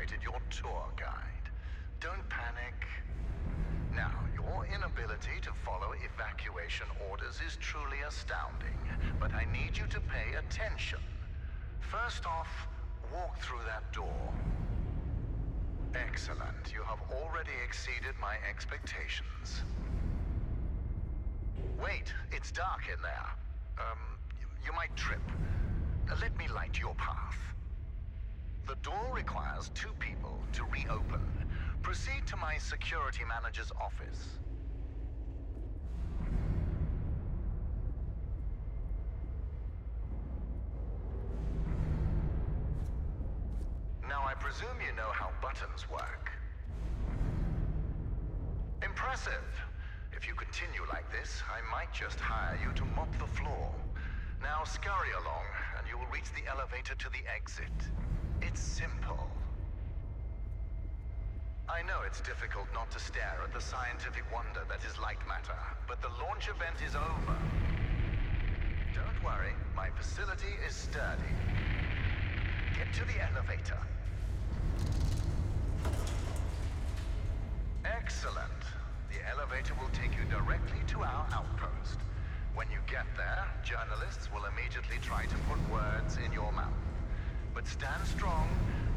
upgraded your tour guide. Don't panic. Now, your inability to follow evacuation orders is truly astounding, but I need you to pay attention. First off, walk through that door. Excellent. You have already exceeded my expectations. Wait, it's dark in there. You might trip. Let me light your path. The door requires 2 people to reopen. Proceed to my security manager's office. Now, I presume you know how buttons work. Impressive. If you continue like this, I might just hire you to mop the floor. Now scurry along, and you will reach the elevator to the exit. It's simple. I know it's difficult not to stare at the scientific wonder that is light matter, but the launch event is over. Don't worry, my facility is sturdy. Get to the elevator. Excellent. The elevator will take you directly to our outpost. When you get there, journalists will immediately try to put words in your mouth. But stand strong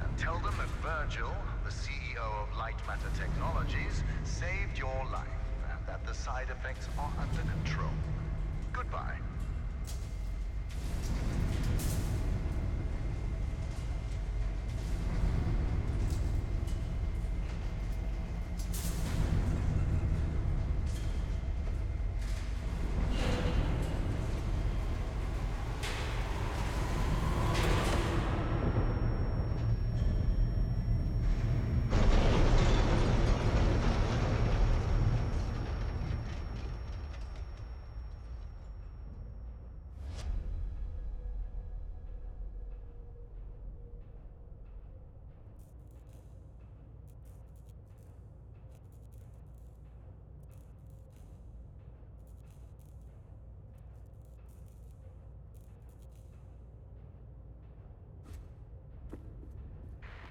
and tell them that Virgil, the CEO of Light Matter Technologies, saved your life and that the side effects are under control. Goodbye.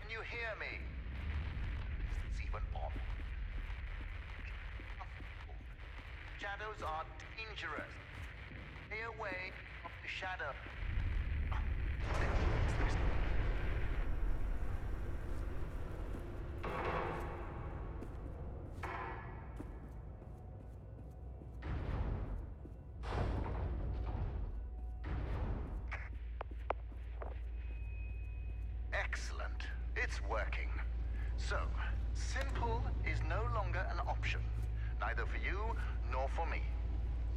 Can you hear me? It's even on. Shadows are dangerous. Stay away from the shadow. Excellent. It's working. So, simple is no longer an option, neither for you nor for me.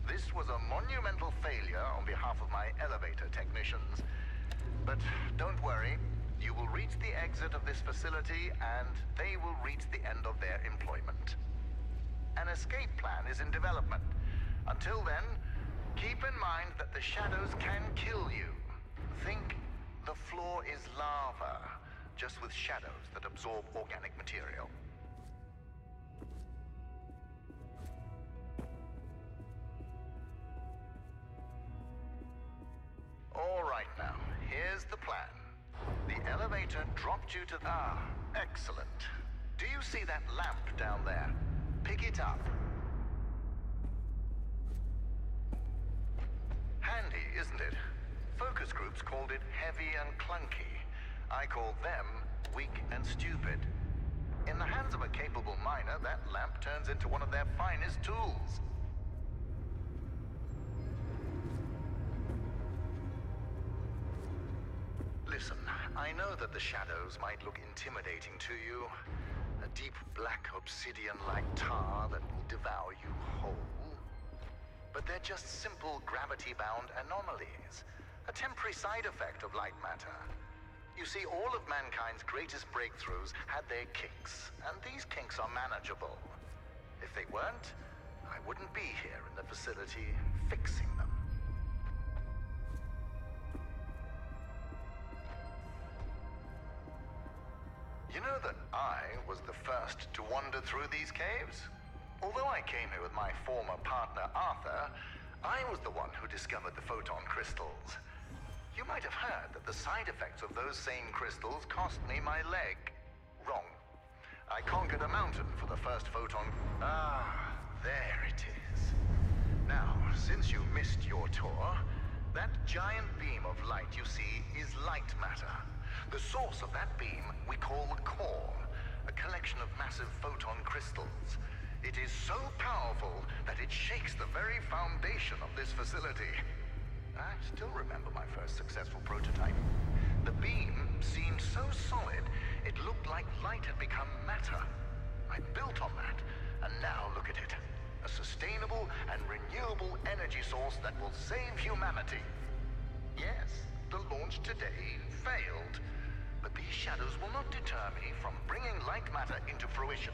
This was a monumental failure on behalf of my elevator technicians. But don't worry, you will reach the exit of this facility and they will reach the end of their employment. An escape plan is in development. Until then, keep in mind that the shadows can kill you. Think the floor is lava, just with shadows that absorb organic material. All right now, here's the plan. The elevator dropped you to... Ah, excellent. Do you see that lamp down there? Pick it up. Handy, isn't it? Focus groups called it heavy and clunky. I called them weak and stupid. In the hands of a capable miner, that lamp turns into one of their finest tools. Listen, I know that the shadows might look intimidating to you. A deep black obsidian-like tar that will devour you whole. But they're just simple gravity-bound anomalies. A temporary side effect of light matter. You see, all of mankind's greatest breakthroughs had their kinks, and these kinks are manageable. If they weren't, I wouldn't be here in the facility fixing them. You know that I was the first to wander through these caves? Although I came here with my former partner, Arthur, I was the one who discovered the photon crystals. You might have heard that the side effects of those same crystals cost me my leg. Wrong. I conquered a mountain for the first photon. Ah, there it is. Now, since you missed your tour, that giant beam of light you see is light matter. The source of that beam we call the core, a collection of massive photon crystals. It is so powerful that it shakes the very foundation of this facility. I still remember my first successful prototype. The beam seemed so solid, it looked like light had become matter. I built on that, and now look at it. A sustainable and renewable energy source that will save humanity. Yes, the launch today failed, but these shadows will not deter me from bringing light matter into fruition.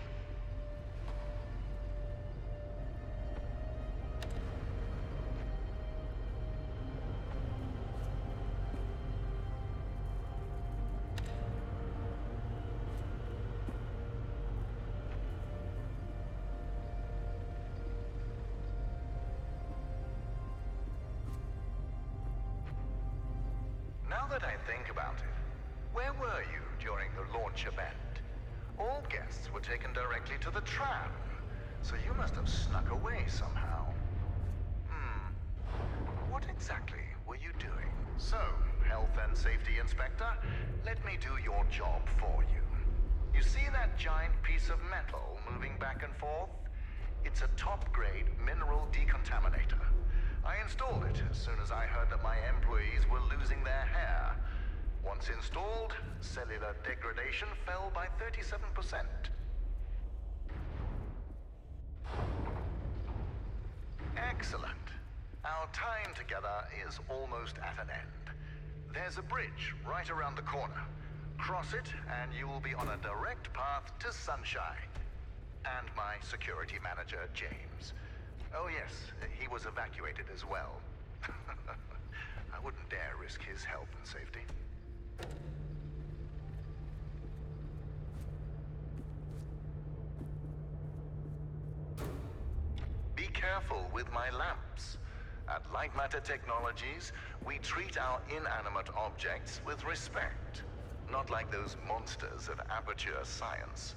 Now that I think about it, where were you during the launch event? All guests were taken directly to the tram, so you must have snuck away somehow. What exactly were you doing? So, Health and Safety Inspector, let me do your job for you. You see that giant piece of metal moving back and forth? It's a top-grade mineral decontaminator. I installed it as soon as I heard that my employees were losing their hair. Once installed, cellular degradation fell by 37%. Excellent. Our time together is almost at an end. There's a bridge right around the corner. Cross it, and you will be on a direct path to sunshine. And my security manager, James. Oh yes, he was evacuated as well. I wouldn't dare risk his health and safety. Be careful with my lamps. At Lightmatter Technologies, we treat our inanimate objects with respect, not like those monsters of aperture science.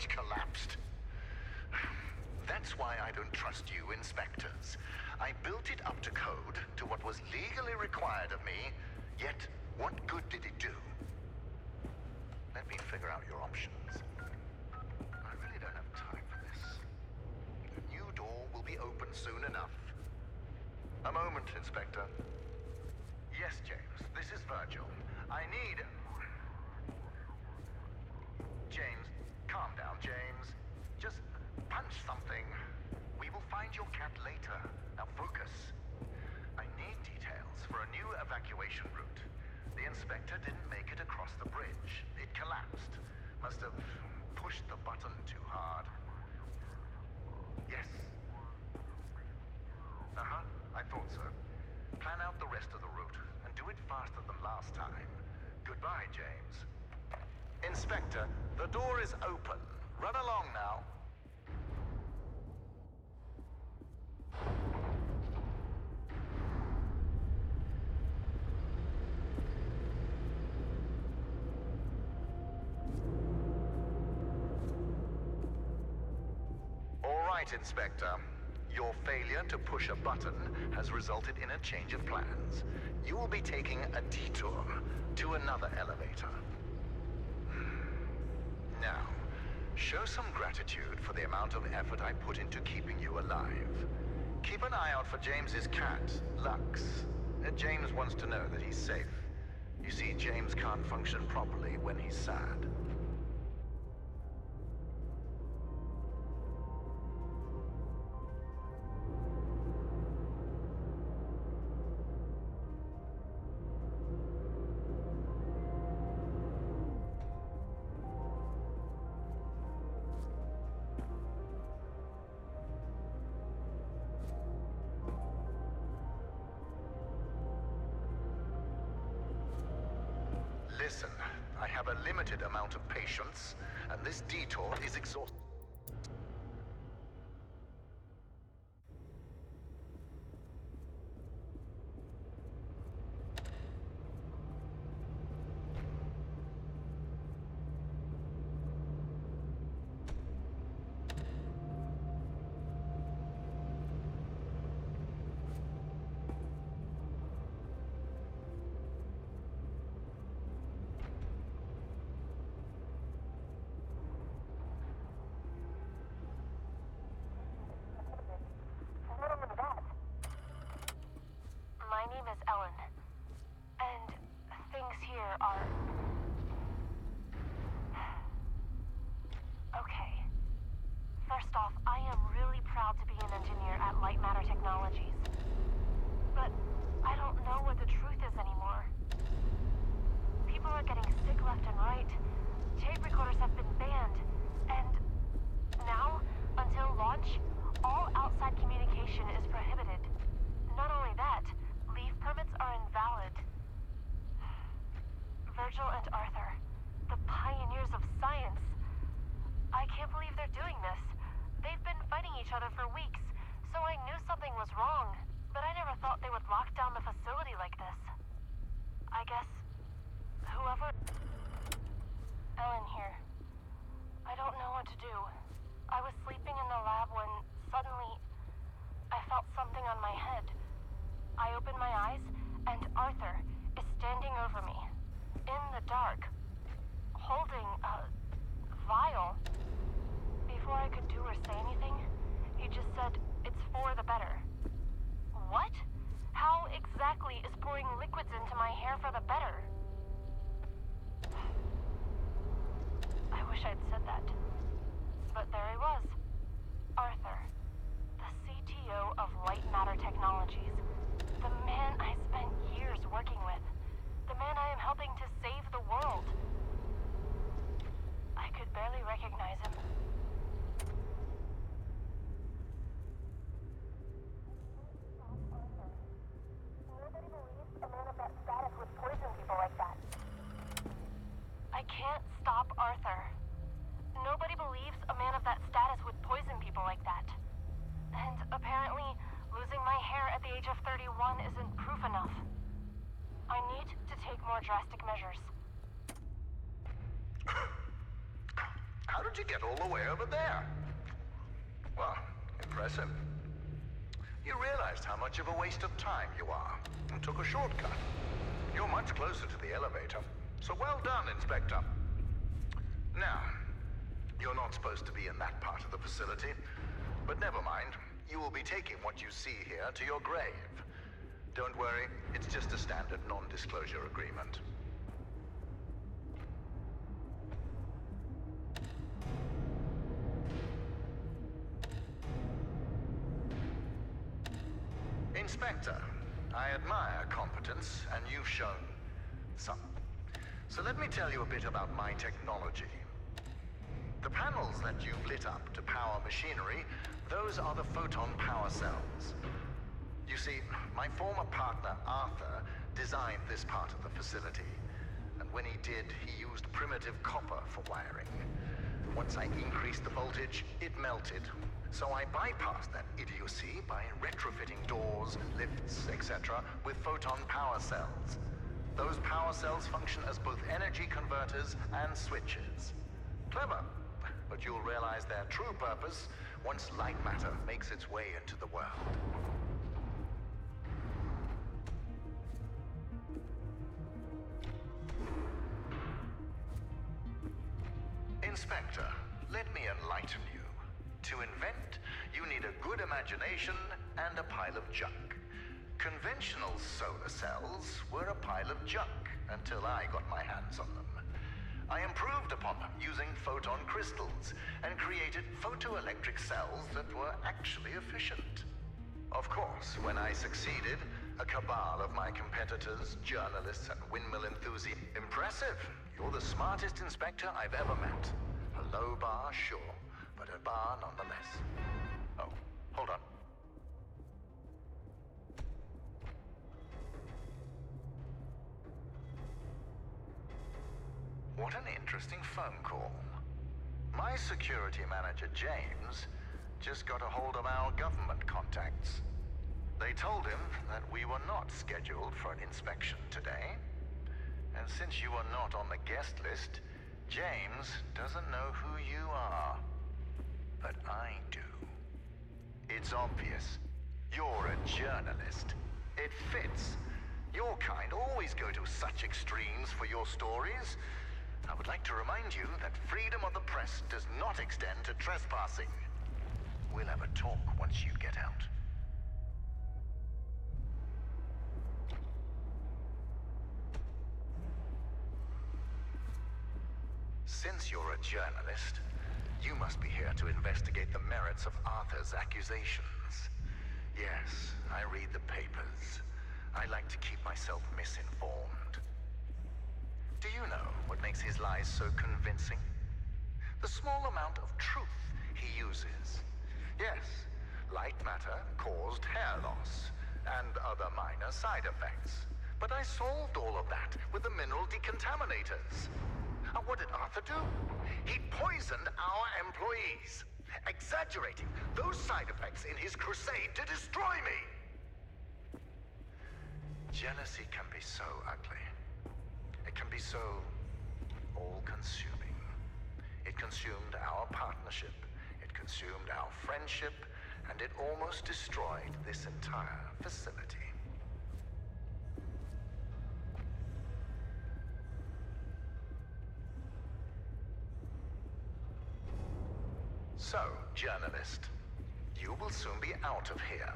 Collapsed. That's why I don't trust you, inspectors. I built it up to code, to what was legally required of me, yet what good did it do? Let me figure out your options. I really don't have time for this. The new door will be open soon enough. A moment, Inspector. Yes, James, this is Virgil. I need... James, calm down, James. Just punch something. We will find your cat later. Now focus. I need details for a new evacuation route. The inspector didn't make it across the bridge. It collapsed. Must have pushed the button too hard. Yes. Uh-huh, I thought so. Plan out the rest of the route and do it faster than last time. Goodbye, James. Inspector, the door is open. Run along now. All right, Inspector. Your failure to push a button has resulted in a change of plans. You will be taking a detour to another elevator. Now, show some gratitude for the amount of effort I put into keeping you alive. Keep an eye out for James's cat, Lux. James wants to know that he's safe. You see, James can't function properly when he's sad. Listen, I have a limited amount of patience, and this detour is exhausting. dark, holding a vial. Before I could do or say anything, he just said, "It's for the better." What? How exactly is pouring liquids into my hair for the better? I wish I'd said that. But there he was. Arthur, the CTO of Lightmatter Technologies. The man I spent years working with. The man I am helping to save the world. I could barely recognize him. Nobody believes a man of that status would poison people like that. I can't stop Arthur. Nobody believes a man of that status would poison people like that. And apparently, losing my hair at the age of 31 isn't proof enough. I need to take more drastic measures. How did you get all the way over there? Well, impressive. You realized how much of a waste of time you are, and took a shortcut. You're much closer to the elevator, so well done, Inspector. Now, you're not supposed to be in that part of the facility, but never mind. You will be taking what you see here to your grave. Don't worry, it's just a standard non-disclosure agreement. Inspector, I admire competence, and you've shown some. So let me tell you a bit about my technology. The panels that you've lit up to power machinery, those are the photon power cells. You see, my former partner, Arthur, designed this part of the facility. And when he did, he used primitive copper for wiring. Once I increased the voltage, it melted. So I bypassed that idiocy by retrofitting doors, lifts, etc. with photon power cells. Those power cells function as both energy converters and switches. Clever, but you'll realize their true purpose once light matter makes its way into the world. Inspector, let me enlighten you. To invent, you need a good imagination and a pile of junk. Conventional solar cells were a pile of junk until I got my hands on them. I improved upon them using photon crystals and created photoelectric cells that were actually efficient. Of course, when I succeeded, a cabal of my competitors, journalists, and windmill enthusiasts. Impressive! You're the smartest inspector I've ever met. A low bar, sure, but a bar nonetheless. Oh, hold on. What an interesting phone call. My security manager, James, just got a hold of our government contacts. They told him that we were not scheduled for an inspection today. And since you are not on the guest list, James doesn't know who you are. But I do. It's obvious. You're a journalist. It fits. Your kind always go to such extremes for your stories. I would like to remind you that freedom of the press does not extend to trespassing. We'll have a talk once you get out. Since you're a journalist, you must be here to investigate the merits of Arthur's accusations. Yes, I read the papers. I like to keep myself misinformed. Do you know what makes his lies so convincing? The small amount of truth he uses. Yes, light matter caused hair loss and other minor side effects. But I solved all of that with the mineral decontaminators. And what did Arthur do? He poisoned our employees, exaggerating those side effects in his crusade to destroy me. Jealousy can be so ugly. It can be so all-consuming. It consumed our partnership, it consumed our friendship, and it almost destroyed this entire facility. journalist. You will soon be out of here.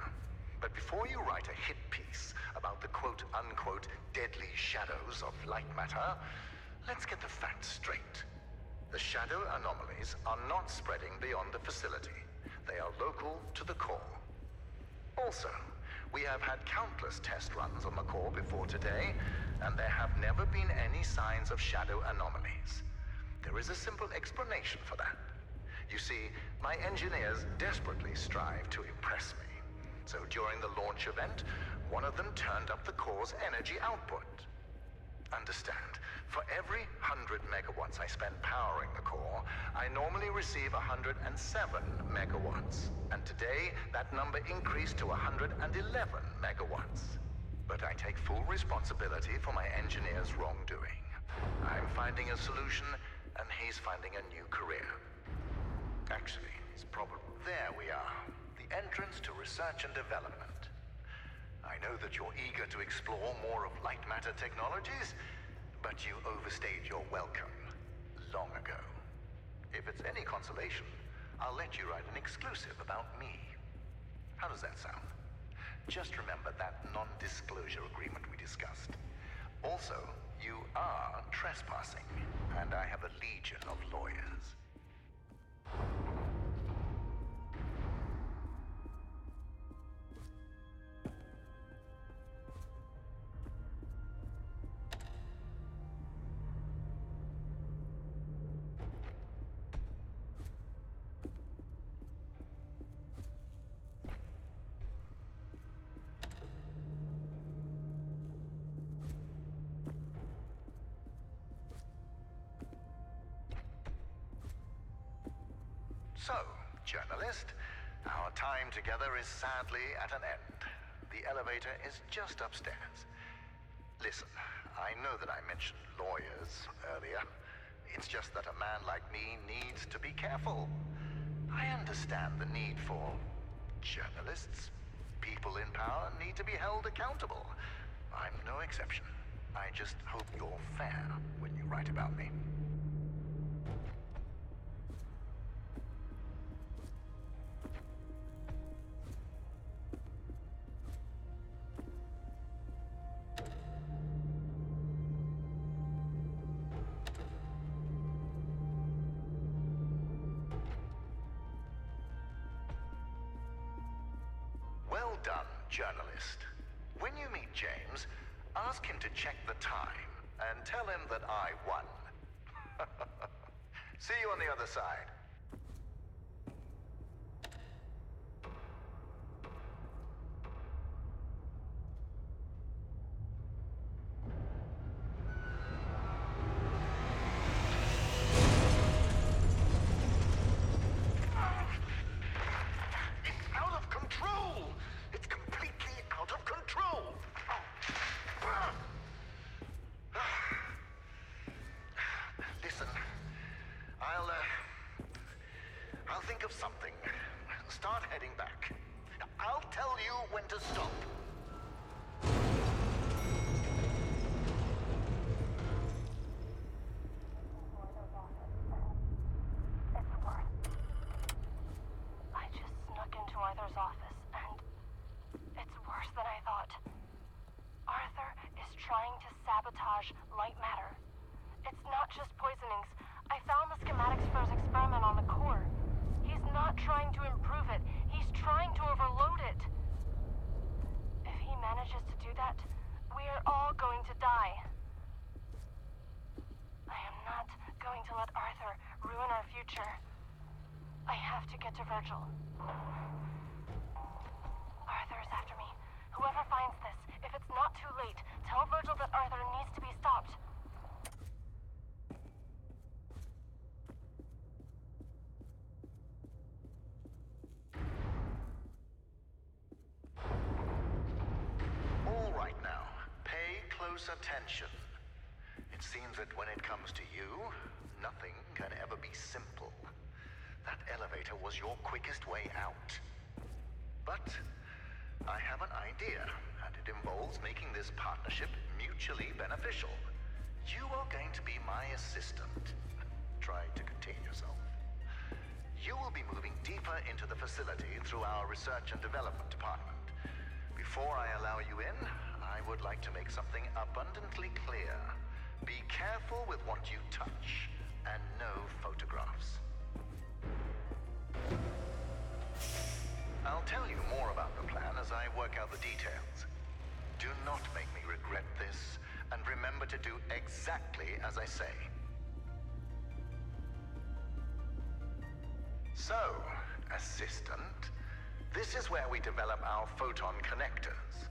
But before you write a hit piece about the quote-unquote deadly shadows of light matter, let's get the facts straight. The shadow anomalies are not spreading beyond the facility. They are local to the core. Also, we have had countless test runs on the core before today, and there have never been any signs of shadow anomalies. There is a simple explanation for that. You see, my engineers desperately strive to impress me. So during the launch event, one of them turned up the core's energy output. Understand, for every 100 megawatts I spend powering the core, I normally receive 107 megawatts. And today, that number increased to 111 megawatts. But I take full responsibility for my engineer's wrongdoing. I'm finding a solution, and he's finding a new career. Actually, it's probably... There we are. The entrance to research and development. I know that you're eager to explore more of light matter technologies, but you overstayed your welcome long ago. If it's any consolation, I'll let you write an exclusive about me. How does that sound? Just remember that non-disclosure agreement we discussed. Also, you are trespassing, and I have a legion of lawyers. So, journalist, our time together is sadly at an end. The elevator is just upstairs. Listen, I know that I mentioned lawyers earlier. It's just that a man like me needs to be careful. I understand the need for journalists. People in power need to be held accountable. I'm no exception. I just hope you're fair when you write about me. Well done, journalist. When you meet James, ask him to check the time and tell him that I won. See you on the other side. I'll think of something. Start heading back. I'll tell you when to stop. It's worth. I just snuck into Arthur's office, and it's worse than I thought. Arthur is trying to sabotage light matter. It's not just poisonings. I found the schematics for his experiment on the core. He's not trying to improve it. He's trying to overload it. If he manages to do that, we're all going to die. I am not going to let Arthur ruin our future. I have to get to Virgil. Arthur is after me. Whoever finds this, if it's not too late, tell Virgil that Arthur needs to be stopped. Attention. It seems that when it comes to you, nothing can ever be simple. That elevator was your quickest way out. But I have an idea, and it involves making this partnership mutually beneficial. You are going to be my assistant. Try to contain yourself. you will be moving deeper into the facility through our research and development department. Before I allow you in, I would like to make something abundantly clear. Be careful with what you touch, and no photographs. I'll tell you more about the plan as I work out the details. Do not make me regret this, and remember to do exactly as I say. So, Assistant, this is where we develop our photon connectors.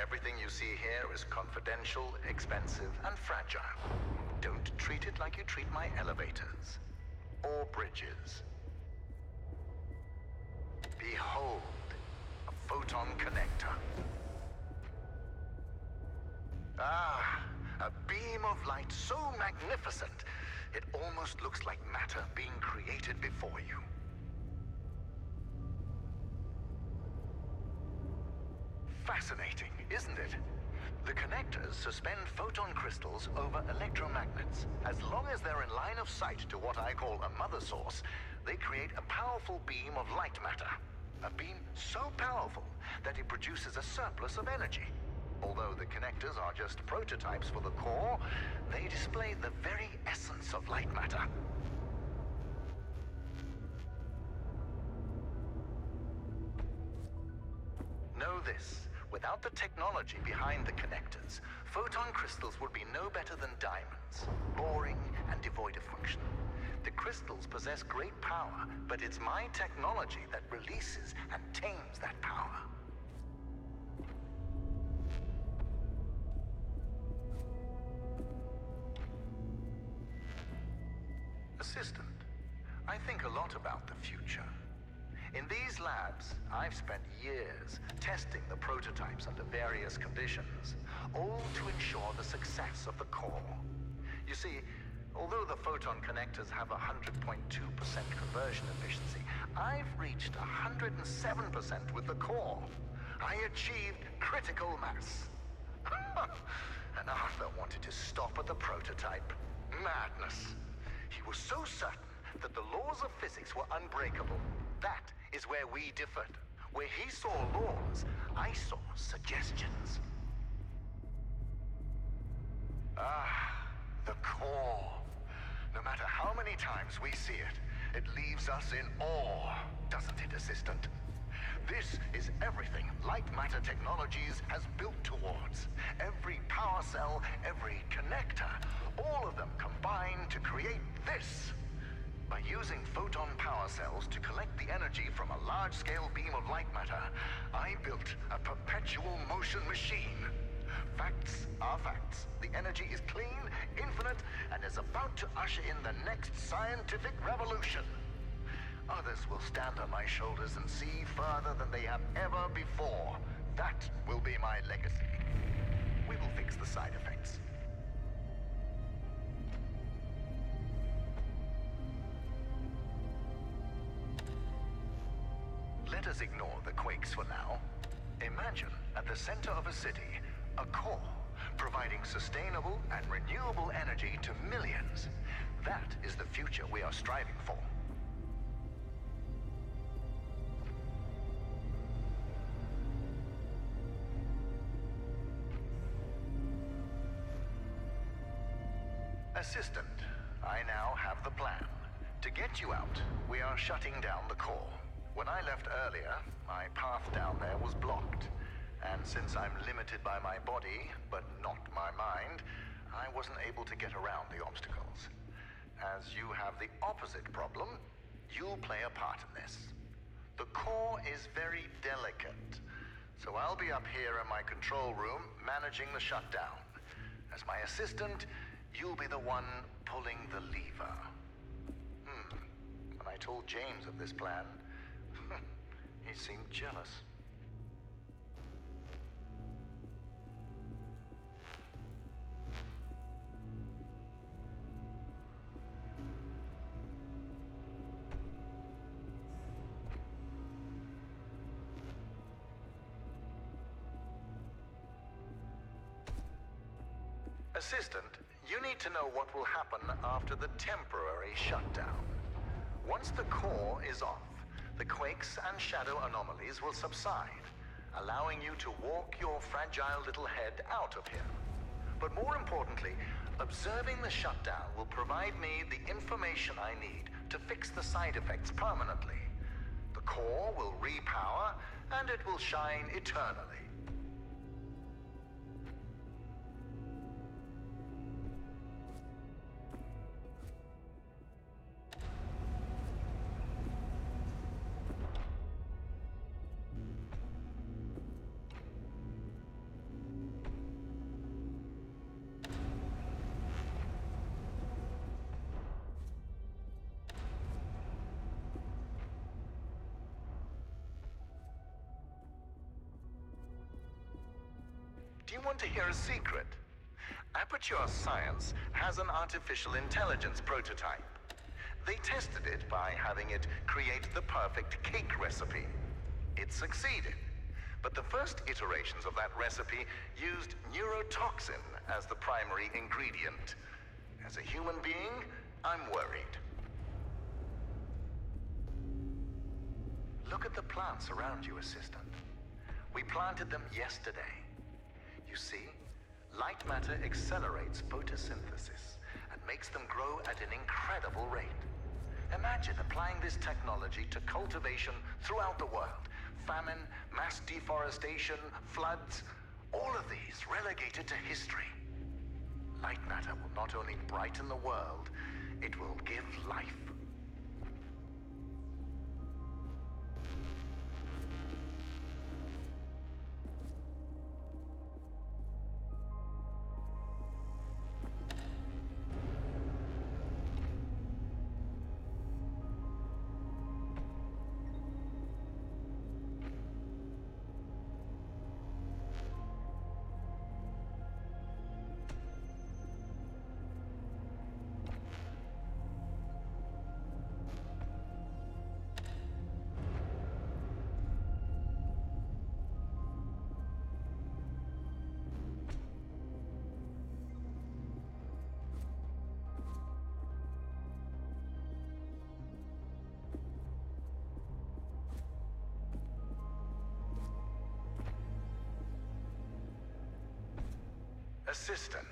Everything you see here is confidential, expensive, and fragile. Don't treat it like you treat my elevators or bridges. Behold, a photon connector. Ah, a beam of light so magnificent, it almost looks like matter being created before you. Fascinating, isn't it? The connectors suspend photon crystals over electromagnets. As long as they're in line of sight to what I call a mother source, they create a powerful beam of light matter. A beam so powerful that it produces a surplus of energy. Although the connectors are just prototypes for the core, they display the very essence of light matter. Know this. Without the technology behind the connectors, photon crystals would be no better than diamonds, boring and devoid of function. The crystals possess great power, but it's my technology that releases and tames that power. Assistant, I think a lot about the future. In these labs, I've spent years testing the prototypes under various conditions, all to ensure the success of the core. You see, although the photon connectors have 100.2% conversion efficiency, I've reached 107% with the core. I achieved critical mass. And Arthur wanted to stop at the prototype. Madness. He was so certain that the laws of physics were unbreakable. That is where we differed. Where he saw laws, I saw suggestions. Ah, the core. No matter how many times we see it, it leaves us in awe, doesn't it, Assistant? This is everything Light Matter Technologies has built towards. Every power cell, every connector, all of them combine to create this. By using photon power cells to collect the energy from a large-scale beam of light matter, I built a perpetual motion machine. Facts are facts. The energy is clean, infinite, and is about to usher in the next scientific revolution. Others will stand on my shoulders and see further than they have ever before. That will be my legacy. We will fix the side effects. Let us ignore the quakes for now. Imagine at the center of a city, a core providing sustainable and renewable energy to millions. That is the future we are striving for. Assistant, I now have the plan. To get you out, we are shutting down the core. When I left earlier, my path down there was blocked. And since I'm limited by my body, but not my mind, I wasn't able to get around the obstacles. As you have the opposite problem, you'll play a part in this. The core is very delicate, so I'll be up here in my control room managing the shutdown. As my assistant, you'll be the one pulling the lever. When I told James of this plan, he seemed jealous. Assistant, you need to know what will happen after the temporary shutdown. Once the core is off, the quakes and shadow anomalies will subside, allowing you to walk your fragile little head out of here. But more importantly, observing the shutdown will provide me the information I need to fix the side effects permanently. The core will repower, and it will shine eternally. Do you want to hear a secret? Aperture Science has an artificial intelligence prototype. They tested it by having it create the perfect cake recipe. It succeeded, but the first iterations of that recipe used neurotoxin as the primary ingredient. As a human being, I'm worried. Look at the plants around you, Assistant. We planted them yesterday. You see, light matter accelerates photosynthesis and makes them grow at an incredible rate. Imagine applying this technology to cultivation throughout the world. Famine, mass deforestation, floods, all of these relegated to history. Light matter will not only brighten the world, it will give life. Assistant,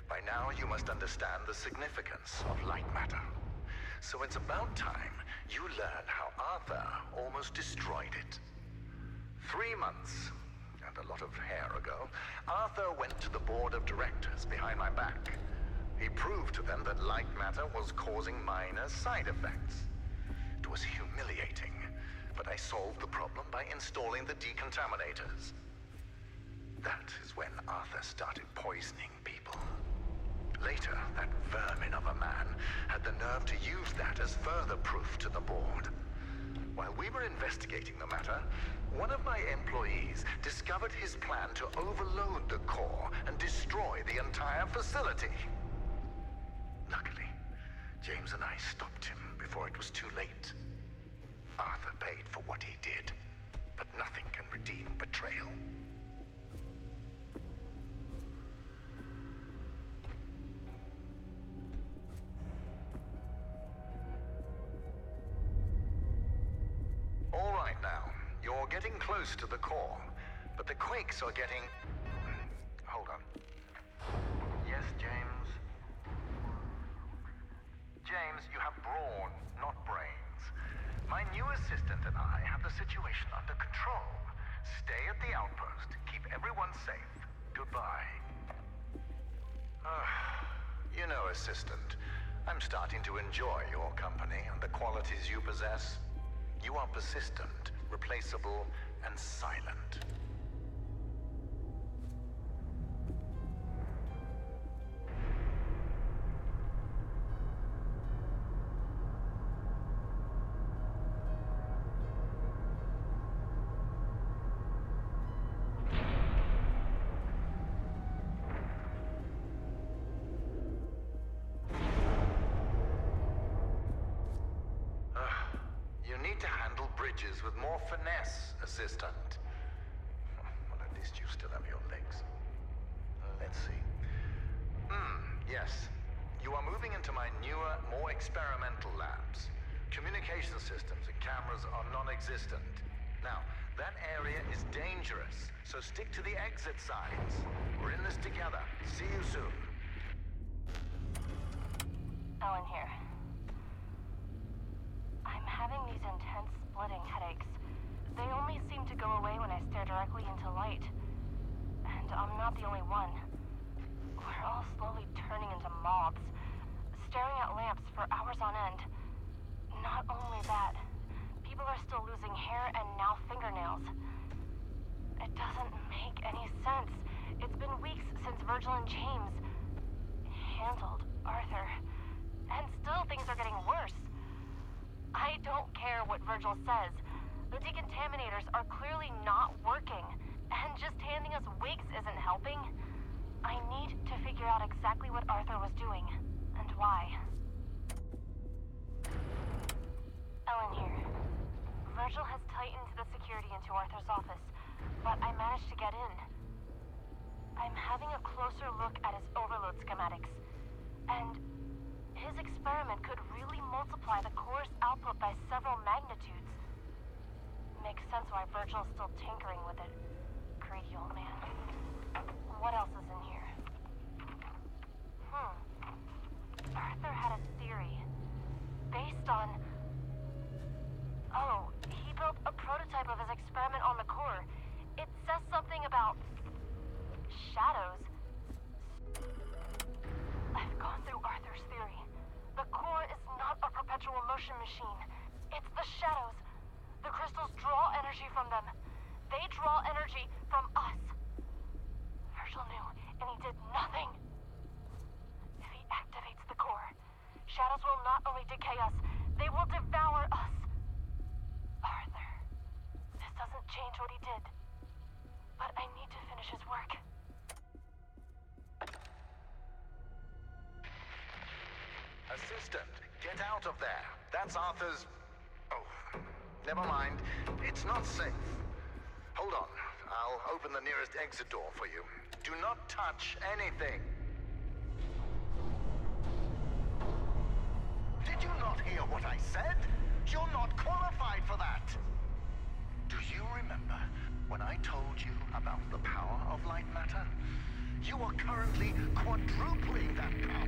by now you must understand the significance of light matter. So it's about time you learn how Arthur almost destroyed it. 3 months, and a lot of hair ago, Arthur went to the board of directors behind my back. He proved to them that light matter was causing minor side effects. It was humiliating, but I solved the problem by installing the decontaminators. That is when Arthur started poisoning people. Later, that vermin of a man had the nerve to use that as further proof to the board. While we were investigating the matter, one of my employees discovered his plan to overload the core and destroy the entire facility. Luckily, James and I stopped him before it was too late. Arthur paid for what he did, but nothing can redeem betrayal. All right now, you're getting close to the core, but the quakes are getting... Hold on. Yes, James? James, you have brawn, not brains. My new assistant and I have the situation under control. Stay at the outpost, keep everyone safe. Goodbye. You know, Assistant, I'm starting to enjoy your company and the qualities you possess. You are persistent, replaceable, and silent. With more finesse, Assistant. Well, at least you still have your legs. Let's see. Yes. You are moving into my newer, more experimental labs. Communication systems and cameras are non-existent. Now, that area is dangerous, so stick to the exit signs. We're in this together. See you soon. Ellen here. I'm having these intense splitting headaches. They only seem to go away when I stare directly into light. And I'm not the only one. We're all slowly turning into moths, staring at lamps for hours on end. Not only that, people are still losing hair and now fingernails. It doesn't make any sense. It's been weeks since Virgil and James handled Arthur. And still things are getting worse. I don't care what Virgil says. The decontaminators are clearly not working. And just handing us wigs isn't helping. I need to figure out exactly what Arthur was doing. And why. Ellen here. Virgil has tightened the security into Arthur's office, but I managed to get in. I'm having a closer look at his overload schematics, and his experiment could really multiply the core's output by several magnitudes. Makes sense why Virgil's still tinkering with it. Greedy old man. What else is in here? Arthur had a theory. Based on... Oh, he built a prototype of his experiment on the core. It says something about... shadows. I've gone through Arthur's theory. The core is not a perpetual motion machine. It's the shadows. The crystals draw energy from them. They draw energy from us. Virgil knew, and he did nothing. If he activates the core, shadows will not only decay us, they will devour us. Arthur, this doesn't change what he did. But I need to finish his work. Assistant, get out of there. That's Arthur's... Oh, never mind. It's not safe. Hold on. I'll open the nearest exit door for you. Do not touch anything. Did you not hear what I said? You're not qualified for that. Do you remember when I told you about the power of light matter? You are currently quadrupling that power.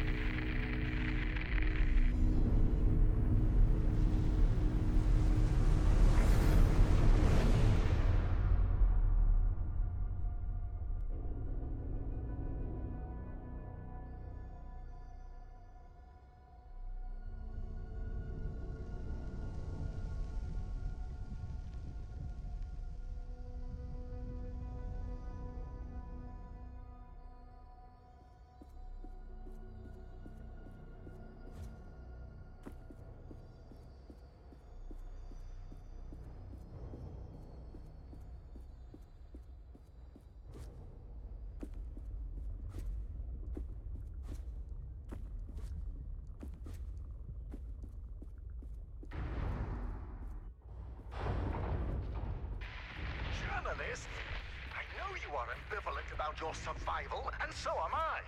I know you are ambivalent about your survival, and so am I.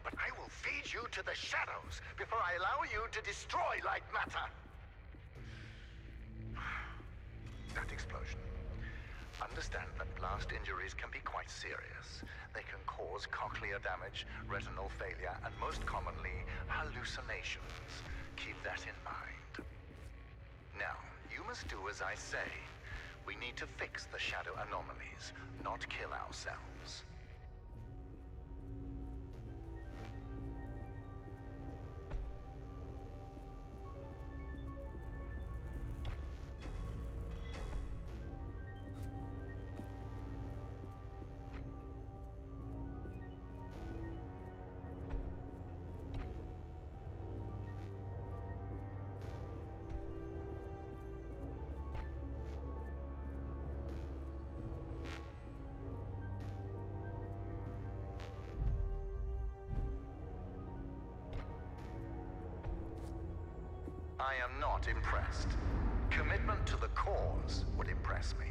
But I will feed you to the shadows before I allow you to destroy light matter. That explosion. Understand that blast injuries can be quite serious. They can cause cochlear damage, retinal failure, and most commonly, hallucinations. Keep that in mind. Now, you must do as I say. We need to fix the shadow anomalies, not kill ourselves. I am not impressed. Commitment to the cause would impress me.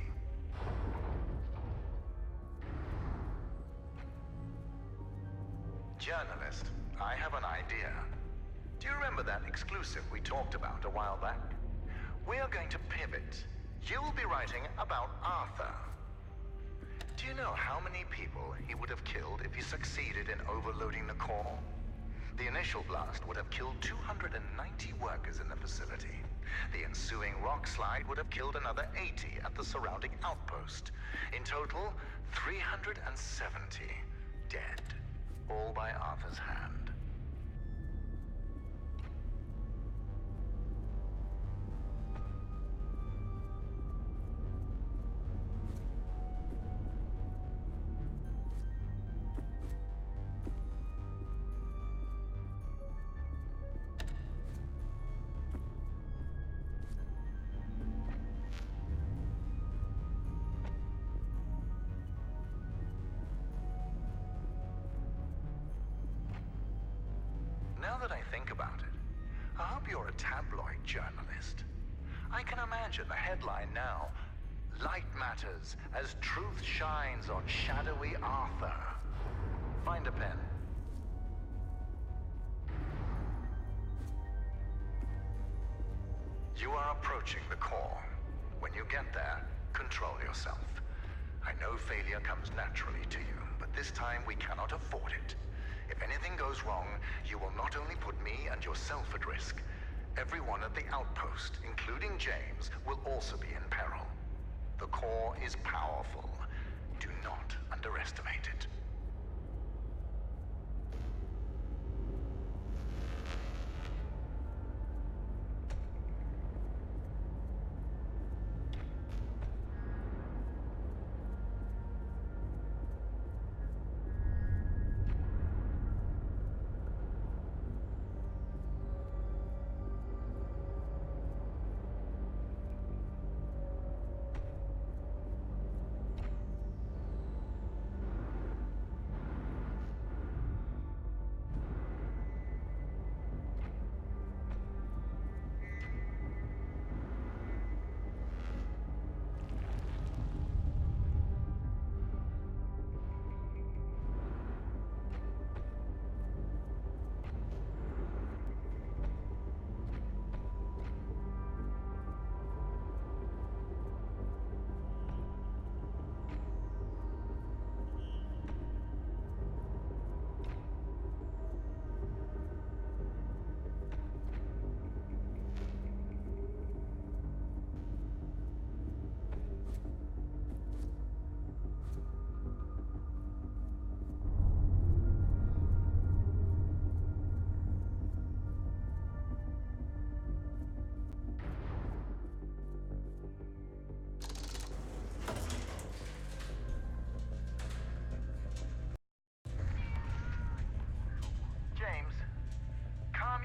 Journalist, I have an idea. Do you remember that exclusive we talked about a while back? We are going to pivot. You'll be writing about Arthur. Do you know how many people he would have killed if he succeeded in overloading the core? The initial blast would have killed 290 workers in the facility. The ensuing rock slide would have killed another 80 at the surrounding outpost. In total, 370 dead, all by Arthur's hand. Now that I think about it, I hope you're a tabloid journalist. I can imagine the headline now. Light matters as truth shines on shadowy Arthur. Find a pen. You are approaching the core. When you get there, control yourself. I know failure comes naturally to you, but this time we cannot afford it. If anything goes wrong, you will not only put me and yourself at risk. Everyone at the outpost, including James, will also be in peril. The core is powerful. Do not underestimate it.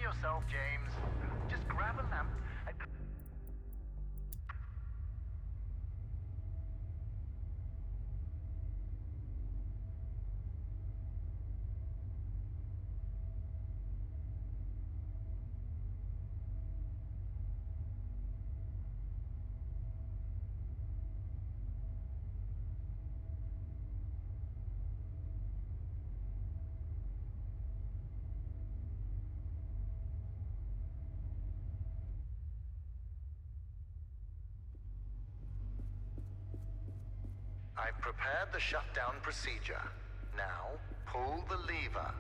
Yourself, James. Just grab a lamp and... I've prepared the shutdown procedure. Now, pull the lever.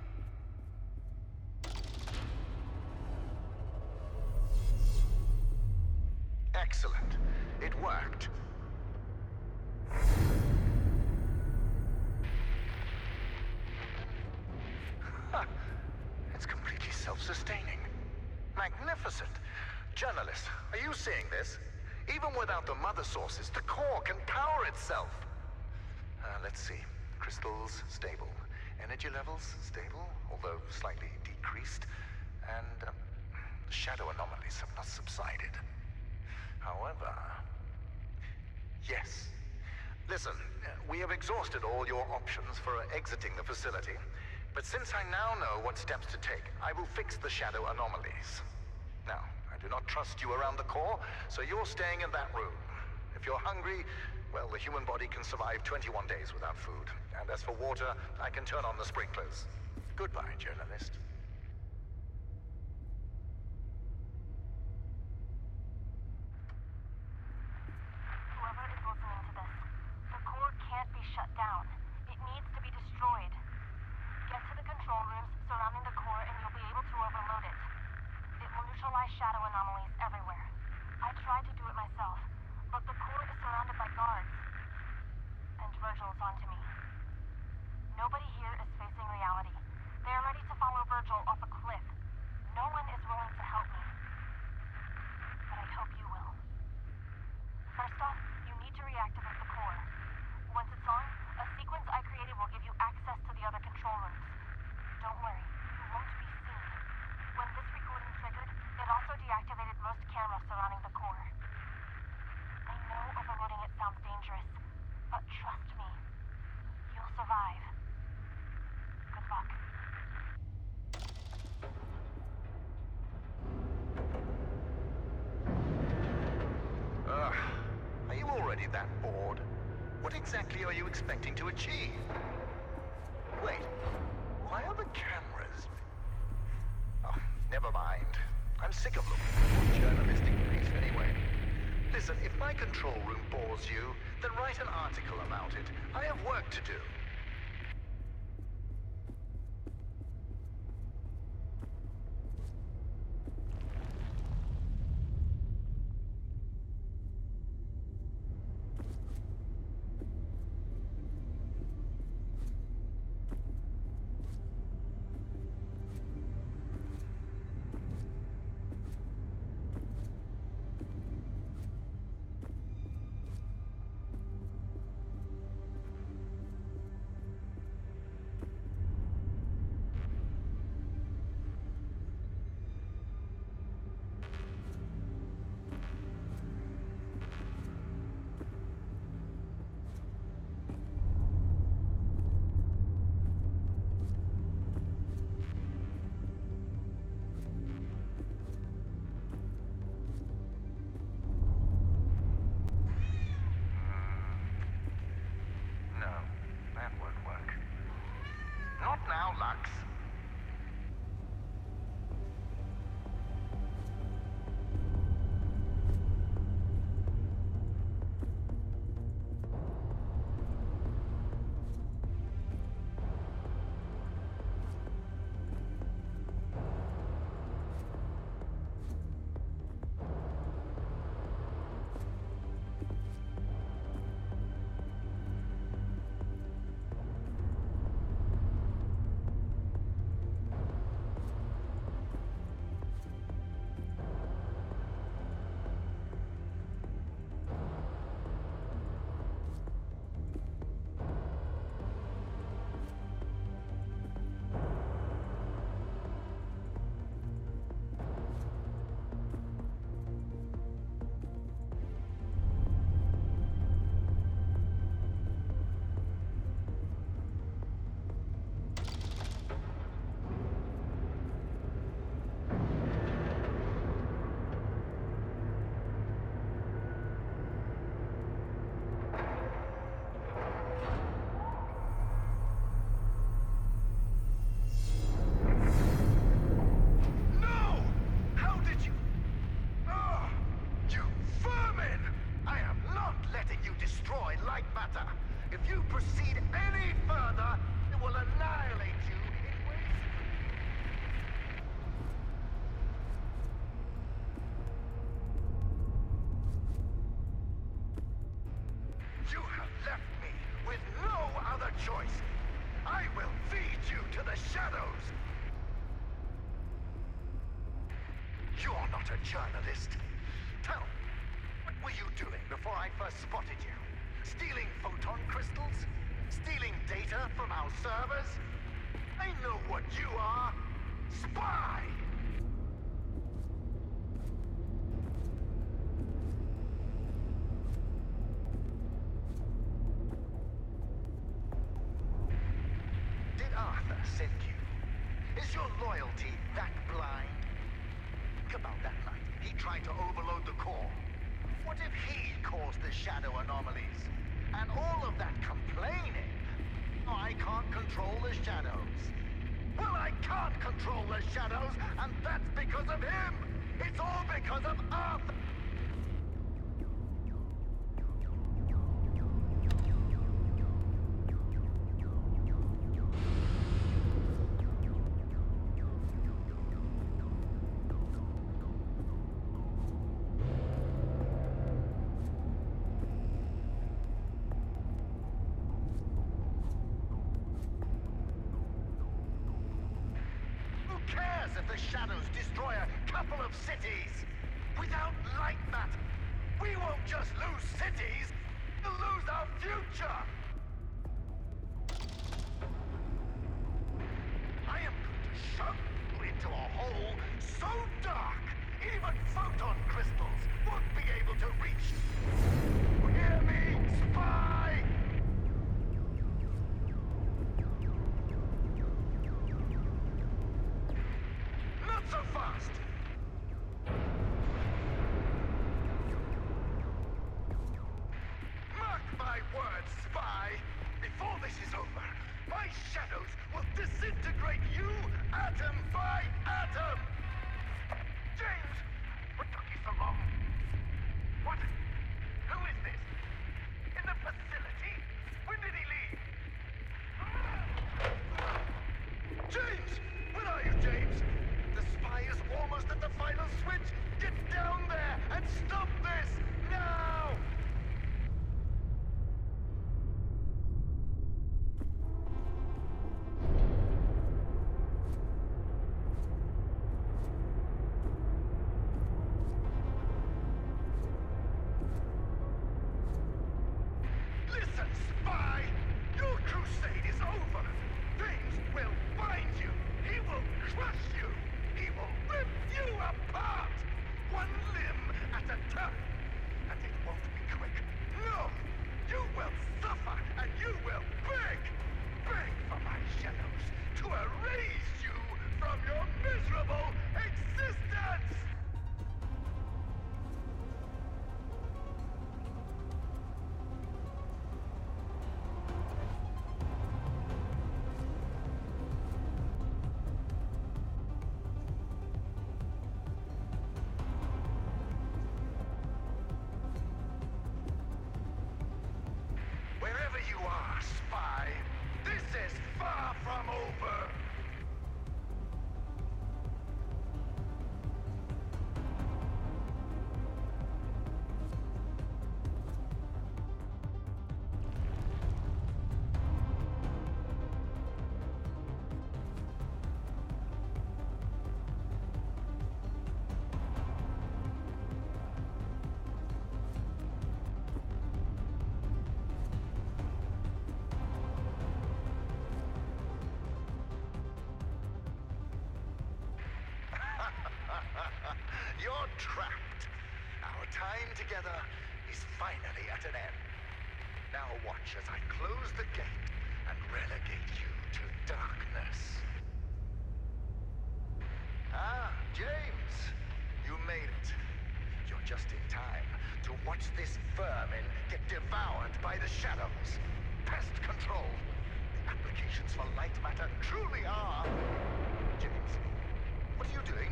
Excellent. It worked. Huh. It's completely self-sustaining. Magnificent. Journalist, are you seeing this? Even without the mother sources, the core can power itself. Let's see. Crystals, stable. Energy levels, stable, although slightly decreased. And the shadow anomalies have not subsided. However... Yes. Listen, we have exhausted all your options for exiting the facility. But since I now know what steps to take, I will fix the shadow anomalies. Now, I do not trust you around the core, so you're staying in that room. If you're hungry, well, the human body can survive 21 days without food. And as for water, I can turn on the sprinklers. Goodbye, journalist. already that bored? What exactly are you expecting to achieve? Wait, why are the cameras? Oh, never mind. I'm sick of looking for journalistic briefs anyway. Listen, if my control room bores you, then write an article about it. I have work to do. Not now, Lux. If you proceed any further, it will annihilate you in ways... You have left me with no other choice. I will feed you to the shadows. You are not a journalist. Tell me, what were you doing before I first spotted you? Stealing photon crystals? Stealing data from our servers? I know what you are. Spy! Did Arthur send you? Is your loyalty that blind? Think about that night. He tried to overload the core. What if he caused the shadow anomalies? And all of that complaining? I can't control the shadows. Well, I can't control the shadows, and that's because of him! It's all because of Arthur! If the shadows destroy a couple of cities, without lightmatter, we won't just lose cities, we'll lose our future! I am going to shove you into a hole so dark, even photon crystals won't be able to reach. You hear me, spy? So fast! My shadows will disintegrate you atom by atom! James! What took you so long? What? Who is this? In the facility? When did he leave? James! Where are you, James? The spy is almost at the final switch! Get down there and stop this! Now! Listen, spy! Your crusade is over! James will find you! He will crush you! He will rip you apart! One limb at a time! And it won't be quick! No! You will suffer and you will beg! Beg for my shadows to erase you from your miserable existence! Wherever you are, spy, this is far from over! You're trapped. Our time together is finally at an end. Now watch as I close the gate and relegate you to darkness. Ah, James, you made it. You're just in time to watch this vermin get devoured by the shadows. Pest control. The applications for lightmatter truly are... James, what are you doing?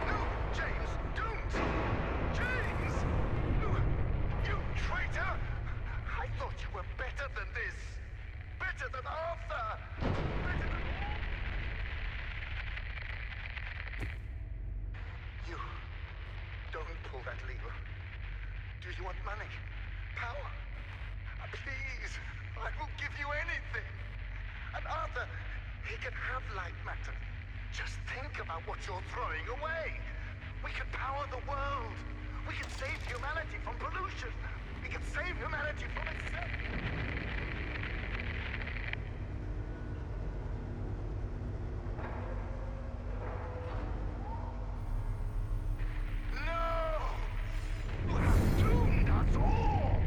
No, James, don't! James! You traitor! I thought you were better than this! Better than Arthur! Better than... You... Don't pull that lever. Do you want money? Power? Please! I will give you anything! And Arthur, he can have lightmatter. Just think about what you're throwing away. We can power the world. We can save humanity from pollution. We can save humanity from itself. No! You have doomed us all!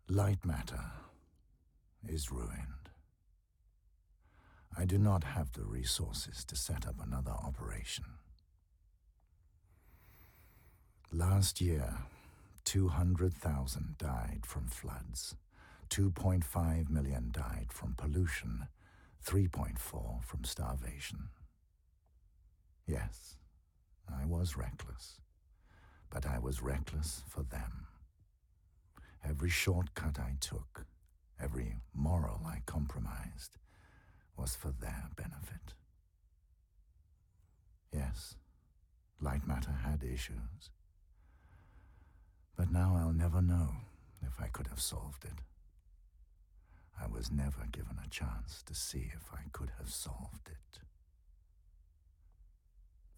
Lightmatter is ruined. I do not have the resources to set up another operation. Last year, 200,000 died from floods, 2.5 million died from pollution, 3.4 from starvation. Yes, I was reckless, but I was reckless for them. Every shortcut I took, every moral I compromised, was for their benefit. Yes, lightmatter had issues. But now I'll never know if I could have solved it. I was never given a chance to see if I could have solved it.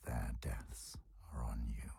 Their deaths are on you.